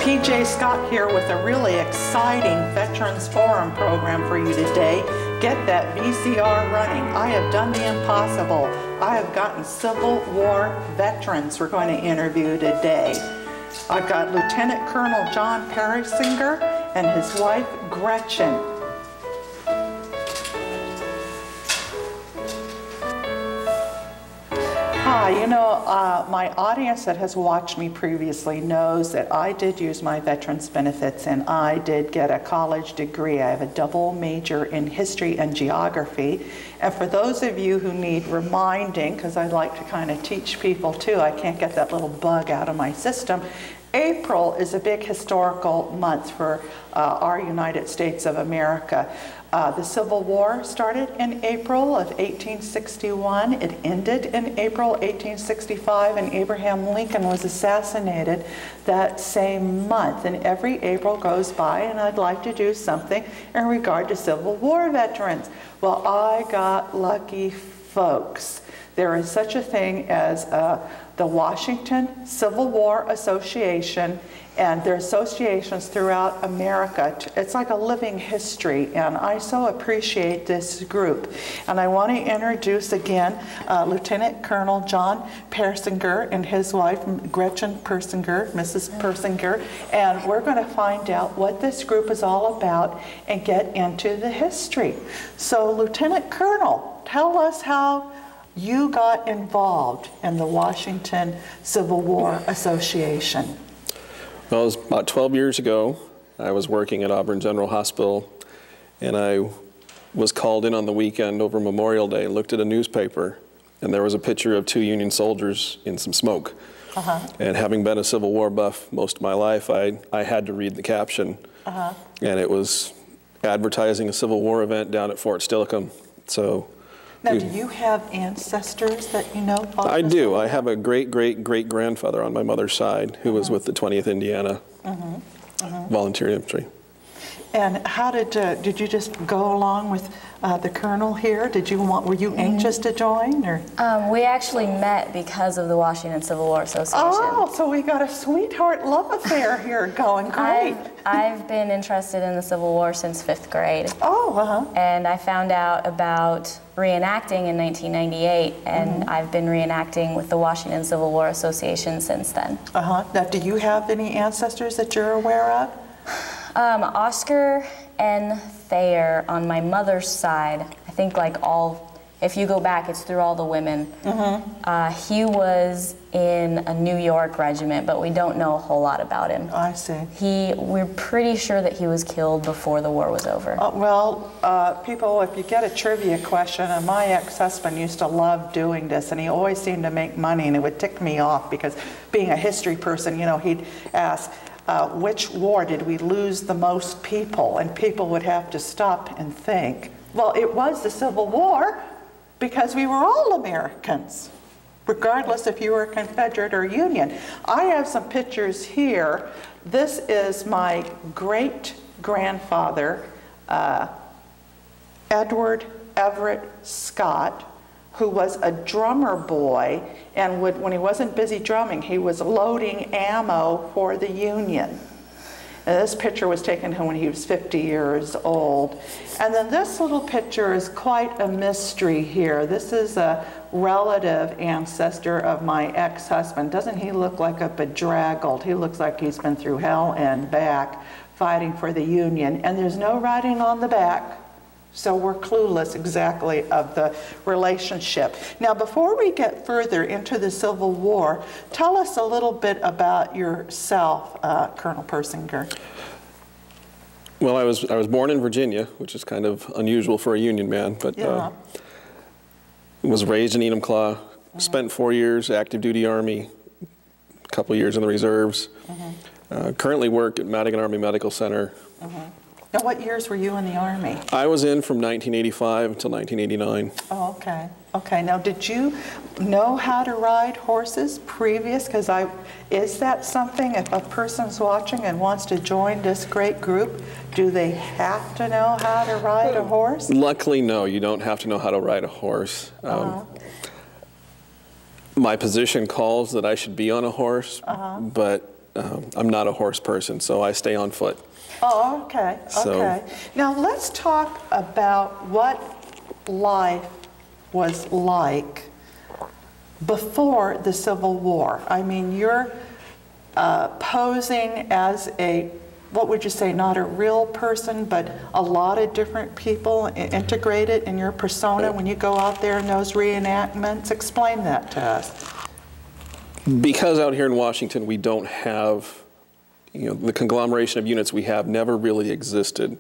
PJ Scott here with a really exciting Veterans Forum program for you today. Get that VCR running. I have done the impossible. I have gotten Civil War veterans we're going to interview today. I've got Lieutenant Colonel John Persinger and his wife Gretchen. Hi, you know, my audience that has watched me previously knows that I did use my veterans benefits and I did get a college degree. I have a double major in history and geography. And for those of you who need reminding, because I like to kind of teach people too, I can't get that little bug out of my system. April is a big historical month for our United States of America. The Civil War started in April of 1861. It ended in April 1865, and Abraham Lincoln was assassinated that same month. And every April goes by, and I'd like to do something in regard to Civil War veterans. Well, I got lucky, folks. There is such a thing as the Washington Civil War Association, and there are associations throughout America. It's like a living history, and I so appreciate this group. And I want to introduce again Lieutenant Colonel John Persinger and his wife Gretchen Persinger, Mrs. Persinger, and we're going to find out what this group is all about and get into the history. So Lieutenant Colonel, tell us how you got involved in the Washington Civil War Association. Well, it was about 12 years ago. I was working at Auburn General Hospital, and I was called in on the weekend over Memorial Day, looked at a newspaper, and there was a picture of two Union soldiers in some smoke. And having been a Civil War buff most of my life, I had to read the caption. And it was advertising a Civil War event down at Fort Steilacoom. So. Now, do you have ancestors that you know? I do. I have a great-great-great-grandfather on my mother's side who was with the 20th Indiana Volunteer Infantry. And how did you just go along with the colonel here? Were you anxious to join, or? We actually met because of the Washington Civil War Association. Oh, so we got a sweetheart love affair here going. Great. I've been interested in the Civil War since 5th grade. Oh, And I found out about reenacting in 1998, and I've been reenacting with the Washington Civil War Association since then. Now, do you have any ancestors that you're aware of? Oscar N. Thayer on my mother's side, I think if you go back, it's through all the women. He was in a New York regiment, but we don't know a whole lot about him. I see. We're pretty sure that he was killed before the war was over. People, if you get a trivia question, and my ex-husband used to love doing this, and he always seemed to make money, and it would tick me off because being a history person, you know, he'd ask, which war did we lose the most people? And people would have to stop and think. Well, it was the Civil War because we were all Americans, regardless if you were Confederate or Union. I have some pictures here. This is my great-grandfather, Edward Everett Scott, who was a drummer boy, and when he wasn't busy drumming, he was loading ammo for the Union. And this picture was taken when he was 50 years old. And then this little picture is quite a mystery here. This is a relative ancestor of my ex-husband. Doesn't he look like a bedraggled? He looks like he's been through hell and back fighting for the Union. And there's no writing on the back. So we're clueless exactly of the relationship. Now, before we get further into the Civil War, tell us a little bit about yourself, Colonel Persinger. Well, I was born in Virginia, which is kind of unusual for a Union man, but was raised in Enumclaw, spent 4 years active duty Army, a couple years in the reserves. Currently work at Madigan Army Medical Center. Now, what years were you in the Army? I was in from 1985 until 1989. Oh, okay. Okay. Now, did you know how to ride horses previous? Because is that something, if a person's watching and wants to join this great group, do they have to know how to ride a horse? Luckily, no. You don't have to know how to ride a horse. My position calls that I should be on a horse, but I'm not a horse person, so I stay on foot. Oh, okay, okay. Now let's talk about what life was like before the Civil War. I mean, you're posing as a, what would you say, not a real person, but a lot of different people integrated in your persona when you go out there in those reenactments. Explain that to us. Because out here in Washington we don't have, the conglomeration of units we have never really existed.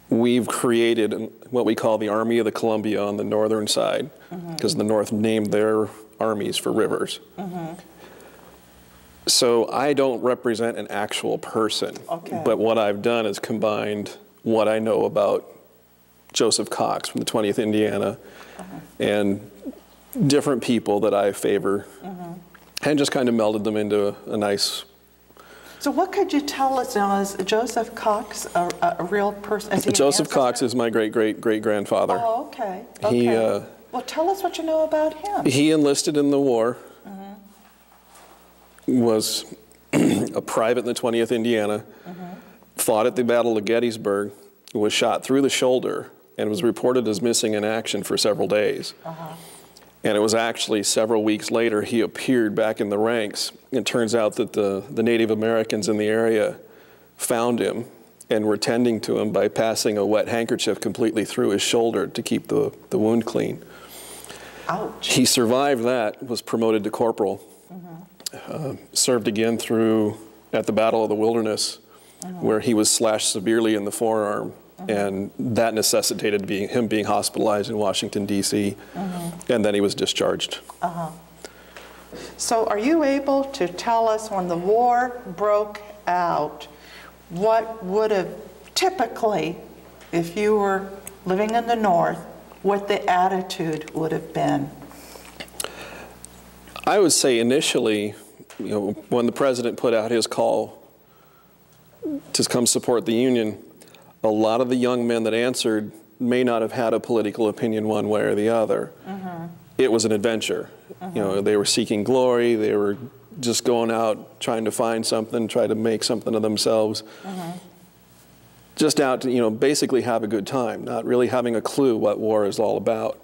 We've created what we call the Army of the Columbia on the northern side, because the North named their armies for rivers. So I don't represent an actual person, but what I've done is combined what I know about Joseph Cox from the 20th Indiana and different people that I favor, and just kind of melded them into a nice. So what could you tell us now? Is Joseph Cox a real person? Is he Joseph Cox is my great-great-great-grandfather. Oh, okay. Well, tell us what you know about him. He enlisted in the war, was a private in the 20th Indiana, fought at the Battle of Gettysburg, was shot through the shoulder, and was reported as missing in action for several days. And it was actually several weeks later he appeared back in the ranks. It turns out that the Native Americans in the area found him and were tending to him by passing a wet handkerchief completely through his shoulder to keep the wound clean. Ouch. He survived that, was promoted to corporal, served again at the Battle of the Wilderness, where he was slashed severely in the forearm. And that necessitated him being hospitalized in Washington, D.C., and then he was discharged. So are you able to tell us, when the war broke out, what would have typically, if you were living in the North, what the attitude would have been? I would say initially, when the president put out his call to come support the Union, a lot of the young men that answered may not have had a political opinion one way or the other. It was an adventure. They were seeking glory. They were just going out trying to find something, try to make something of themselves. Just out to, basically have a good time, not really having a clue what war is all about.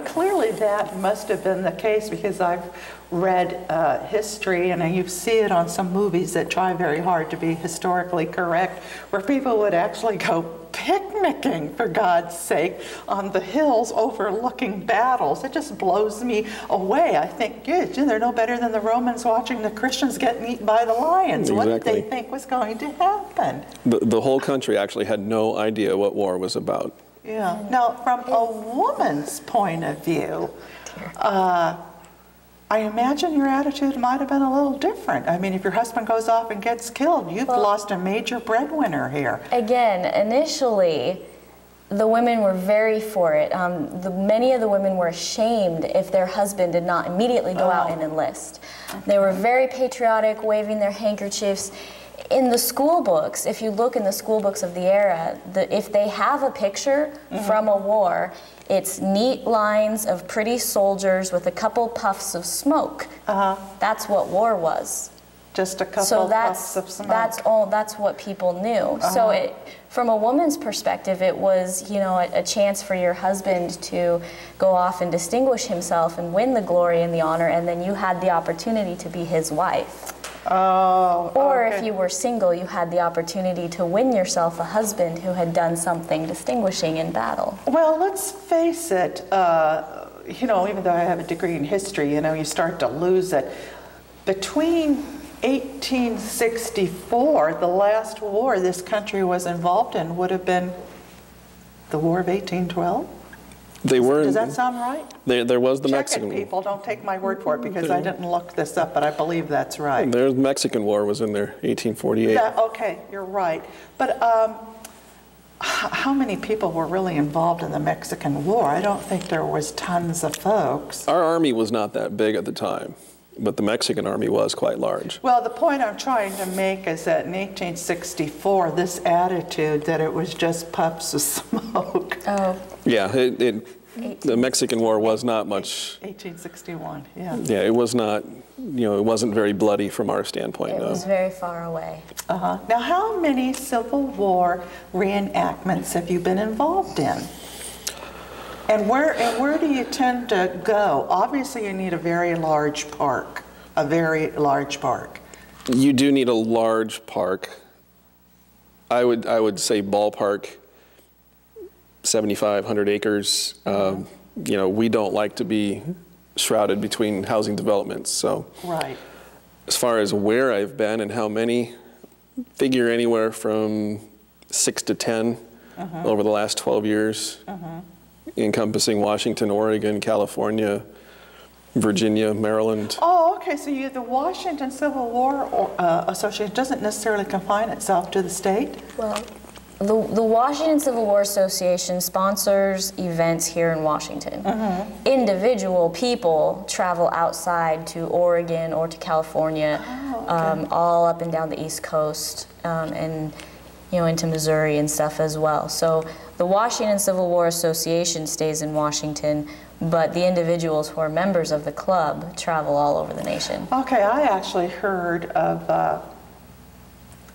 Clearly that must have been the case, because I've read history, and you see it on some movies that try very hard to be historically correct, where people would actually go picnicking, for God's sake, on the hills overlooking battles. It just blows me away. I think, they're no better than the Romans watching the Christians getting eaten by the lions. Exactly. What did they think was going to happen? The whole country actually had no idea what war was about. Yeah. Now, from a woman's point of view, I imagine your attitude might have been a little different. I mean, if your husband goes off and gets killed, you've lost a major breadwinner here. Again, initially, the women were very for it. Many of the women were ashamed if their husband did not immediately go out and enlist. They were very patriotic, waving their handkerchiefs. In the school books, if you look in the school books of the era, if they have a picture from a war, it's neat lines of pretty soldiers with a couple puffs of smoke. That's what war was. Just a couple puffs of smoke. That's what people knew. So from a woman's perspective, it was, a chance for your husband to go off and distinguish himself and win the glory and the honor, and then you had the opportunity to be his wife. Or if you were single, you had the opportunity to win yourself a husband who had done something distinguishing in battle. Well, let's face it, even though I have a degree in history, you start to lose it. Between 1864, the last war this country was involved in would have been the War of 1812? Does that sound right? There was the Mexican War. People, don't take my word for it, because I didn't look this up, but I believe that's right. The Mexican War was in there, 1848. Okay, you're right. But how many people were really involved in the Mexican War? I don't think there was tons of folks. Our army was not that big at the time, but the Mexican army was quite large. Well, the point I'm trying to make is that in 1864, this attitude that it was just puffs of smoke. Yeah, The Mexican War was not much. 1861, yeah. Yeah, it was not, it wasn't very bloody from our standpoint. It no. was very far away. Now, how many Civil War reenactments have you been involved in? And where do you tend to go? Obviously, you need a very large park, a very large park. You do need a large park. I would say ballpark, 7,500 acres. We don't like to be shrouded between housing developments. So, right. As far as where I've been and how many, figure anywhere from 6 to 10 over the last 12 years, encompassing Washington, Oregon, California, Virginia, Maryland. Oh, okay. So the Washington Civil War Association doesn't necessarily confine itself to the state? Well, the Washington Civil War Association sponsors events here in Washington. Individual people travel outside to Oregon or to California, all up and down the East Coast, and into Missouri and stuff as well. So the Washington Civil War Association stays in Washington, but the individuals who are members of the club travel all over the nation. Okay, I actually heard of,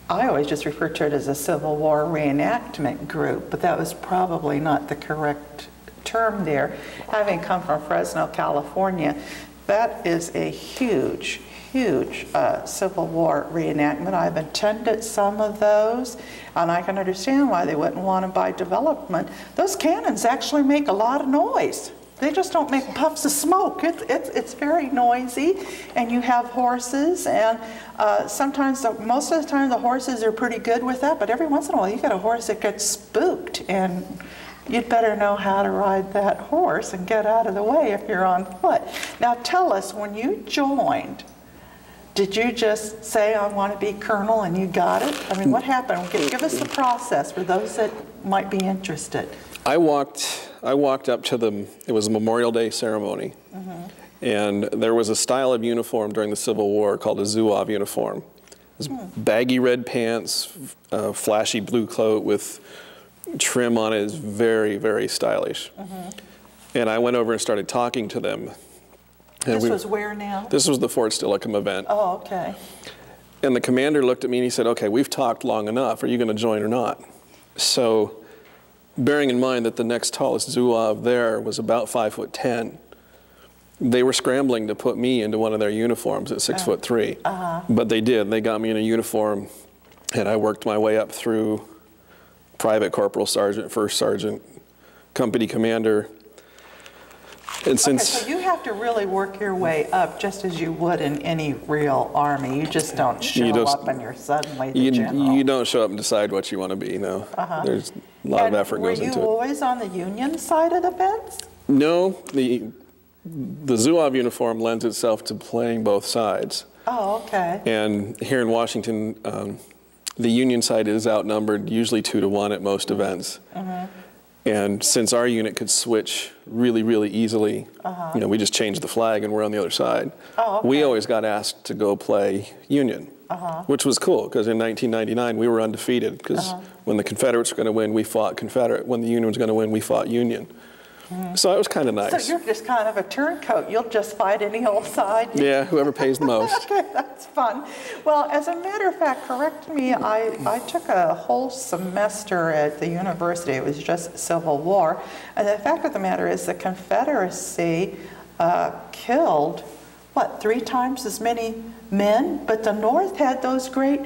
I always just refer to it as a Civil War Reenactment group, but that was probably not the correct term there. Having come from Fresno, California, that is a huge Civil War reenactment. I've attended some of those, and I can understand why they wouldn't want to buy development. Those cannons actually make a lot of noise. They just don't make puffs of smoke. It's very noisy, and you have horses, and sometimes, most of the time, the horses are pretty good with that, but every once in a while, you get a horse that gets spooked, and you'd better know how to ride that horse and get out of the way if you're on foot. Now tell us, when you joined, did you just say, I want to be colonel, and you got it? I mean, what happened? Give us the process for those that might be interested. I walked up to it was a Memorial Day ceremony, and there was a style of uniform during the Civil War called a Zouave uniform. It was baggy red pants, flashy blue coat with trim on it. Is very, very stylish. And I went over and started talking to them. And this was where now? This was the Fort Steilacoom event. Oh, okay. And the commander looked at me and he said, okay, we've talked long enough. Are you going to join or not? So, bearing in mind that the next tallest Zouave there was about 5'10", they were scrambling to put me into one of their uniforms at 6'3". But they did. They got me in a uniform, and I worked my way up through private, corporal, sergeant, first sergeant, company commander. And since so you have to really work your way up just as you would in any real army. You just don't show up and you're suddenly the general. You don't show up and decide what you want to be, no. There's a lot of effort goes into it. Were you always on the Union side of the fence? No, the Zouave uniform lends itself to playing both sides. Oh, okay. And here in Washington, the Union side is outnumbered, usually 2 to 1 at most events. And since our unit could switch really, really easily, we just changed the flag and we're on the other side. Oh, okay. We always got asked to go play Union, which was cool because in 1999 we were undefeated because when the Confederates were going to win, we fought Confederate. When the Union was going to win, we fought Union. So it was kind of nice. So you're just kind of a turncoat. You'll just fight any old side? Yeah, whoever pays the most. Okay, that's fun. Well, as a matter of fact, correct me, I took a whole semester at the university. It was just Civil War. And the fact of the matter is the Confederacy killed, 3 times as many men? But the North had those great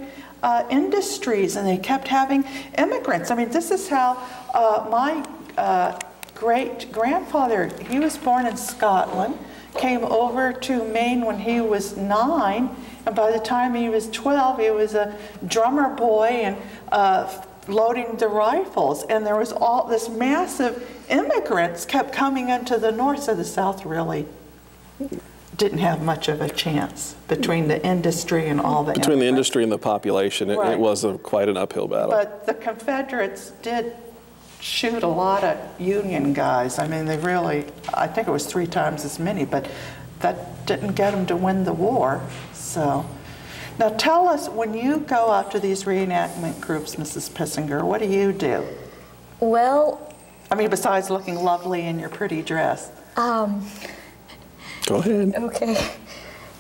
industries, and they kept having immigrants. I mean, this is how my great-grandfather, he was born in Scotland, came over to Maine when he was 9, and by the time he was 12, he was a drummer boy and loading the rifles. And there was all this massive immigrants kept coming into the North, so the South really didn't have much of a chance between the industry and all the Between the industry and the population, it was quite an uphill battle. But the Confederates did shoot a lot of Union guys. I mean, they really, I think it was 3 times as many, but that didn't get them to win the war. So, now tell us, when you go out to these reenactment groups, Mrs. Pissinger, what do you do? Well, I mean, besides looking lovely in your pretty dress. Go ahead. Okay.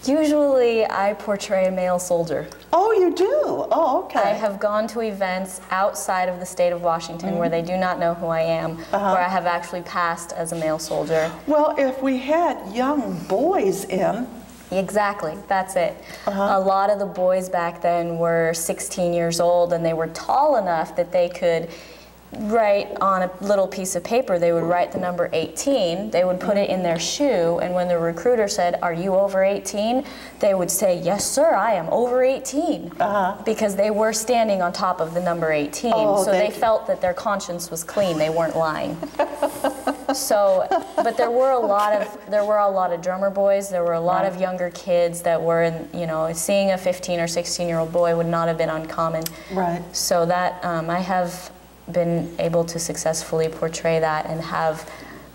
Usually I portray a male soldier. Oh, you do? Oh, okay. I have gone to events outside of the state of Washington where they do not know who I am, where I have actually passed as a male soldier. Well, if we had young boys in. Exactly, that's it. A lot of the boys back then were 16 years old, and they were tall enough that they could write on a little piece of paper, they would write the number 18, they would put it in their shoe, and when the recruiter said, "Are you over 18?" they would say, "Yes, sir, I am over 18," because they were standing on top of the number 18, so they felt that their conscience was clean, they weren't lying. So, but there were a lot of drummer boys, there were a lot of younger kids that were in, you know, seeing a 15 or 16-year-old boy would not have been uncommon. Right. So that, I have been able to successfully portray that and have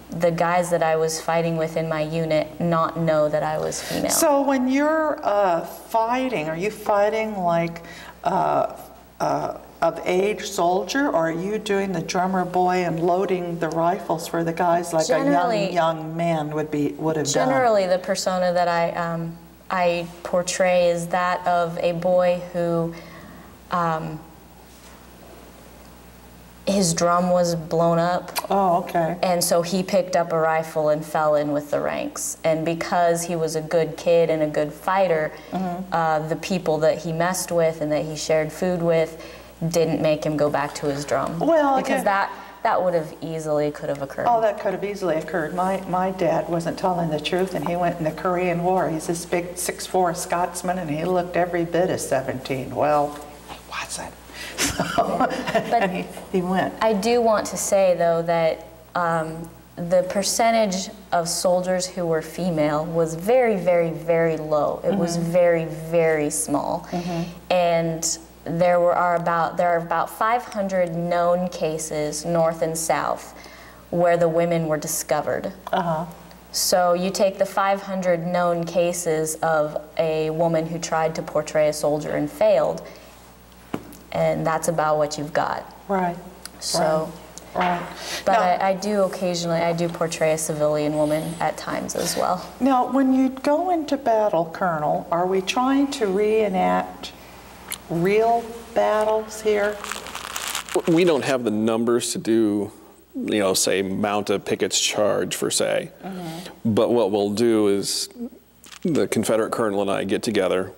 the guys that I was fighting with in my unit not know that I was female. So when you're fighting, are you fighting like of age soldier, or are you doing the drummer boy and loading the rifles for the guys like a young man would have done? Generally, the persona that I portray is that of a boy who his drum was blown up. Oh, okay. And so he picked up a rifle and fell in with the ranks. And because he was a good kid and a good fighter, the people that he messed with and that he shared food with didn't make him go back to his drum. Well, because that would have could have occurred. Oh, that could have easily occurred. My dad wasn't telling the truth, and he went in the Korean War. He's this big 6'4" Scotsman, and he looked every bit of 17. Well, he wasn't. But and he went. I do want to say, though, that the percentage of soldiers who were female was very, very, very low. It was very, very small. And there are about 500 known cases, north and south, where the women were discovered. So you take the 500 known cases of a woman who tried to portray a soldier and failed, and that's about what you've got. Right. So, right. But Now, I do portray a civilian woman at times as well. Now, when you go into battle, Colonel, are we trying to reenact real battles here? We don't have the numbers to do, you know, say mount a picket's charge per se. But what we'll do is the Confederate colonel and I get together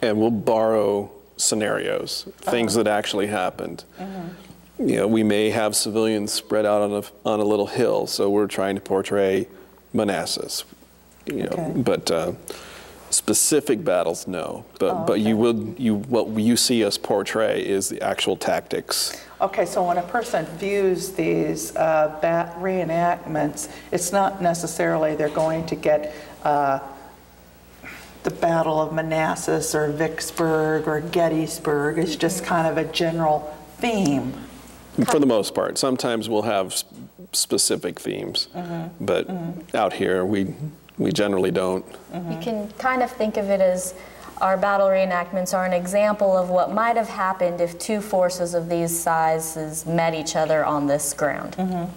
and we'll borrow scenarios, things that actually happened. You know, we may have civilians spread out on a little hill, so we're trying to portray Manassas. You know, but specific battles, no. But what you see us portray is the actual tactics. Okay, so when a person views these reenactments, it's not necessarily they're going to get the Battle of Manassas or Vicksburg or Gettysburg. It's just kind of a general theme. For the most part. Sometimes we'll have specific themes, but out here we generally don't. You can kind of think of it as our battle reenactments are an example of what might have happened if two forces of these sizes met each other on this ground.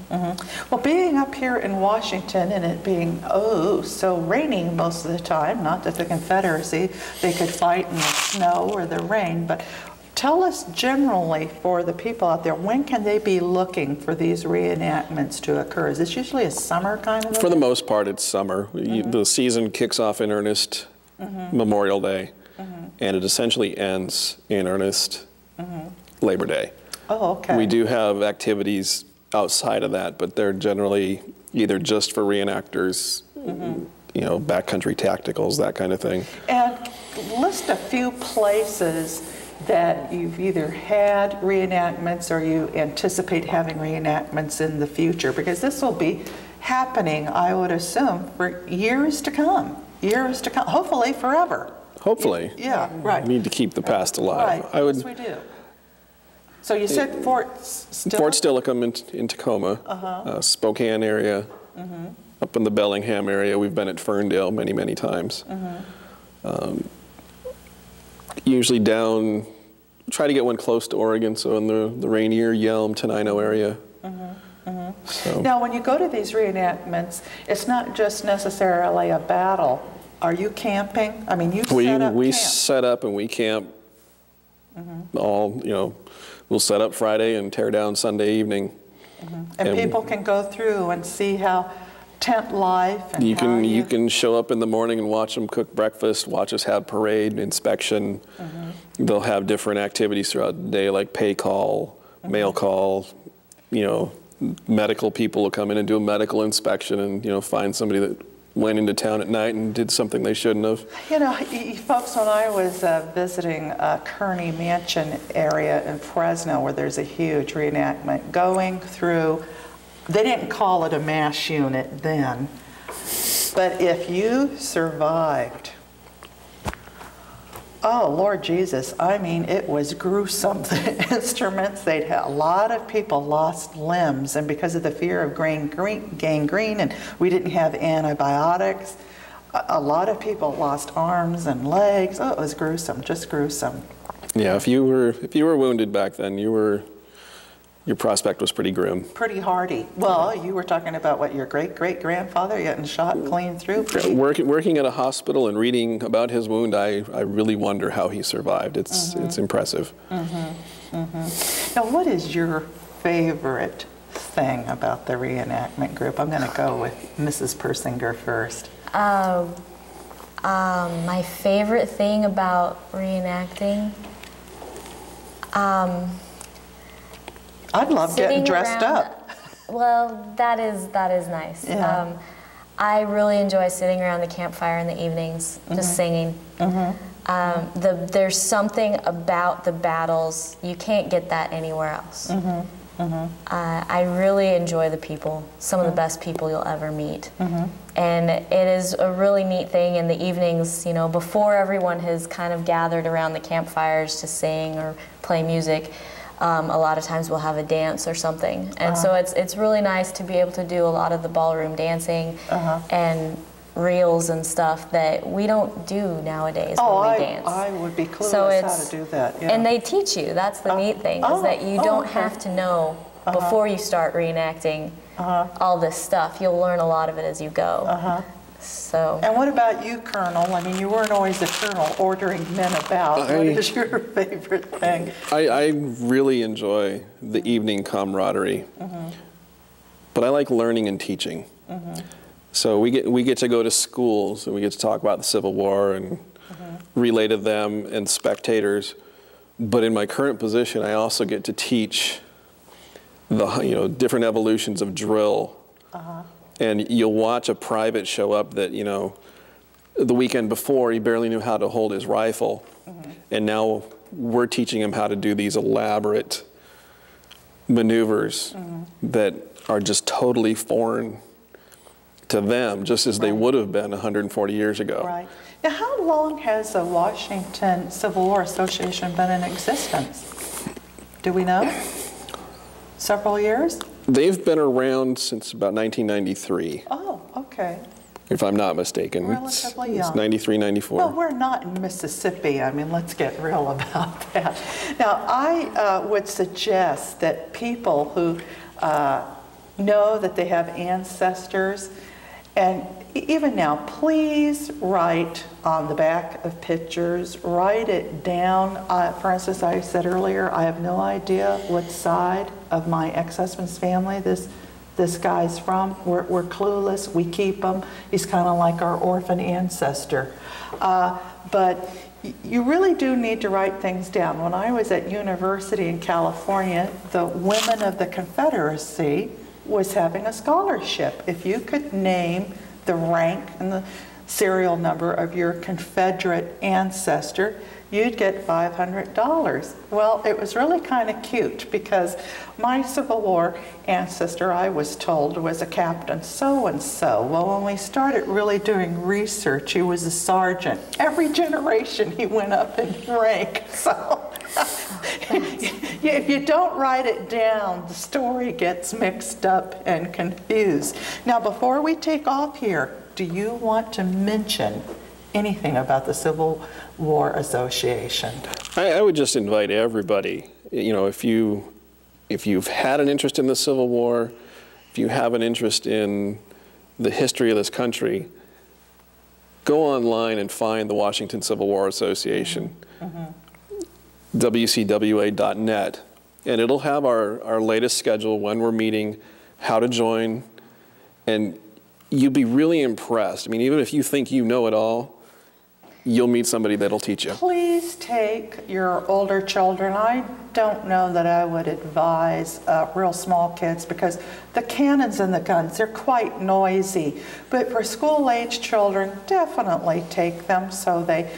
Well, being up here in Washington and it being, so rainy most of the time, not that the Confederacy, they could fight in the snow or the rain, but tell us generally for the people out there, when can they be looking for these reenactments to occur? Is this usually a summer kind of For the most part, it's summer. The season kicks off in earnest Memorial Day, and it essentially ends in earnest Labor Day. Oh, okay. We do have activities outside of that, but they're generally either just for reenactors, you know, backcountry tacticals, that kind of thing. And list a few places that you've either had reenactments or you anticipate having reenactments in the future, because this will be happening, I would assume, for years to come. Years to come, hopefully forever. Hopefully. Yeah, right. We need to keep the past alive. Right, yes we do. So you said Fort Steilacoom? Fort Steilacoom in Tacoma, Spokane area, up in the Bellingham area. We've been at Ferndale many, many times. Usually down, try to get one close to Oregon, so in the Rainier, Yelm, Tenino area. So, Now, when you go to these reenactments, it's not just necessarily a battle. Are you camping? I mean, you set up we camp. set up and we camp all, you know, we'll set up Friday and tear down Sunday evening. And people can go through and see how tent life and you can show up in the morning and watch them cook breakfast, watch us have parade, inspection. They'll have different activities throughout the day, like pay call, mail call, you know, medical people will come in and do a medical inspection and, you know, find somebody that went into town at night and did something they shouldn't have. You know, folks, when I was visiting Kearney Mansion area in Fresno, where there's a huge reenactment, going through, they didn't call it a mass unit then, but if you survived, oh, Lord Jesus, I mean, it was gruesome. The instruments, they'd had, a lot of people lost limbs, and because of the fear of gangrene, and we didn't have antibiotics, a lot of people lost arms and legs. Oh, it was gruesome, just gruesome. Yeah, if you were wounded back then, your prospect was pretty grim. Pretty hardy. Well, you were talking about what, your great-great-grandfather getting shot clean through? Working at a hospital and reading about his wound, I really wonder how he survived. It's impressive. Now, what is your favorite thing about the reenactment group? I'm going to go with Mrs. Persinger first. My favorite thing about reenacting, I'd love getting dressed up. Well, that is nice. Yeah. I really enjoy sitting around the campfire in the evenings, just singing. There's something about the battles, you can't get that anywhere else. I really enjoy the people, some of the best people you'll ever meet. And it is a really neat thing in the evenings, you know, before everyone has kind of gathered around the campfires to sing or play music. A lot of times we'll have a dance or something, and so it's really nice to be able to do a lot of the ballroom dancing and reels and stuff that we don't do nowadays when we dance. I would be clueless how to do that. Yeah. And they teach you. That's the neat thing, is that you don't have to know before you start reenacting all this stuff. You'll learn a lot of it as you go. So. And what about you, Colonel? I mean, you weren't always a colonel ordering men about. What is your favorite thing? I really enjoy the evening camaraderie, but I like learning and teaching. So we get to go to schools and we get to talk about the Civil War and relay to them and spectators. But in my current position, I also get to teach the different evolutions of drill. And you'll watch a private show up that, you know, the weekend before he barely knew how to hold his rifle. And now we're teaching him how to do these elaborate maneuvers that are just totally foreign to them, just as they would have been 140 years ago. Right. Now, how long has the Washington Civil War Association been in existence? Do we know? Several years? They've been around since about 1993. Oh, okay. If I'm not mistaken. Relatively young. It's 93, 94. Well, we're not in Mississippi. I mean, let's get real about that. Now, I would suggest that people who know that they have ancestors, and even now, please write on the back of pictures, write it down. For instance, I said earlier, I have no idea what side of my ex-husband's family this guy's from. We're clueless. We keep him. He's kind of like our orphan ancestor. But you really do need to write things down. When I was at university in California, the Women of the Confederacy was having a scholarship. If you could name the rank and the serial number of your Confederate ancestor, you'd get $500. Well, it was really kind of cute because my Civil War ancestor, I was told, was a captain so-and-so. Well, when we started really doing research, he was a sergeant. Every generation he went up in rank. So if you don't write it down, the story gets mixed up and confused. Now, before we take off here, do you want to mention anything about the Civil War Association? I would just invite everybody, you know, if you've had an interest in the Civil War, if you have an interest in the history of this country, go online and find the Washington Civil War Association, wcwa.net, and it'll have our latest schedule, when we're meeting, how to join, and you'll be really impressed. I mean, even if you think you know it all, you'll meet somebody that'll teach you. Please take your older children. I don't know that I would advise real small kids, because the cannons and the guns, they're quite noisy. But for school-age children, definitely take them so they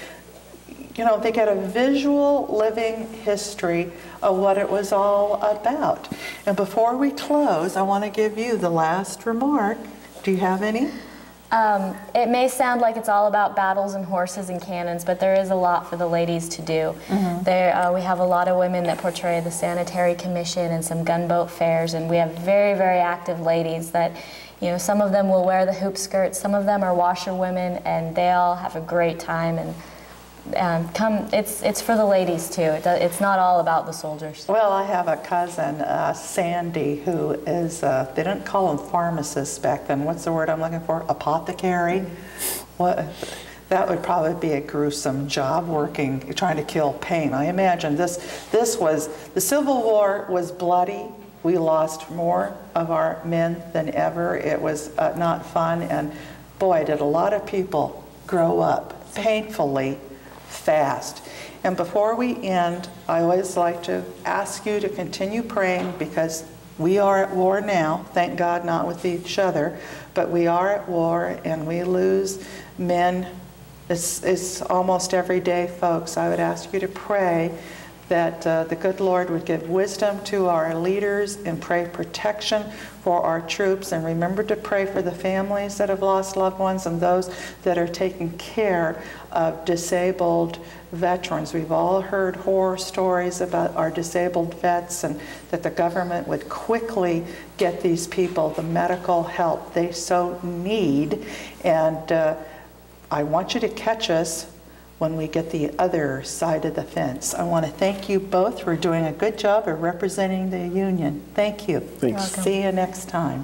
get a visual living history of what it was all about. And before we close, I want to give you the last remark. Do you have any? It may sound like it's all about battles and horses and cannons, but there is a lot for the ladies to do. We have a lot of women that portray the Sanitary Commission and some gunboat fairs, and we have very, very active ladies that, some of them will wear the hoop skirts, some of them are washerwomen, and they all have a great time. And it's for the ladies too. It's not all about the soldiers. Well, I have a cousin, Sandy, who is, they didn't call them pharmacists back then. What's the word I'm looking for? Apothecary? That would probably be a gruesome job, trying to kill pain. I imagine the Civil War was bloody. We lost more of our men than ever. It was not fun, and boy, did a lot of people grow up painfully fast. And before we end, I always like to ask you to continue praying, because we are at war now, thank God, not with each other, but we are at war, and we lose men. It's almost every day, folks. I would ask you to pray that the good Lord would give wisdom to our leaders, and pray protection for our troops. And remember to pray for the families that have lost loved ones, and those that are taking care of disabled veterans. We've all heard horror stories about our disabled vets, and that the government would quickly get these people the medical help they so need. And I want you to catch us when we get the other side of the fence. I want to thank you both for doing a good job of representing the union. Thank you. Thanks. See you next time.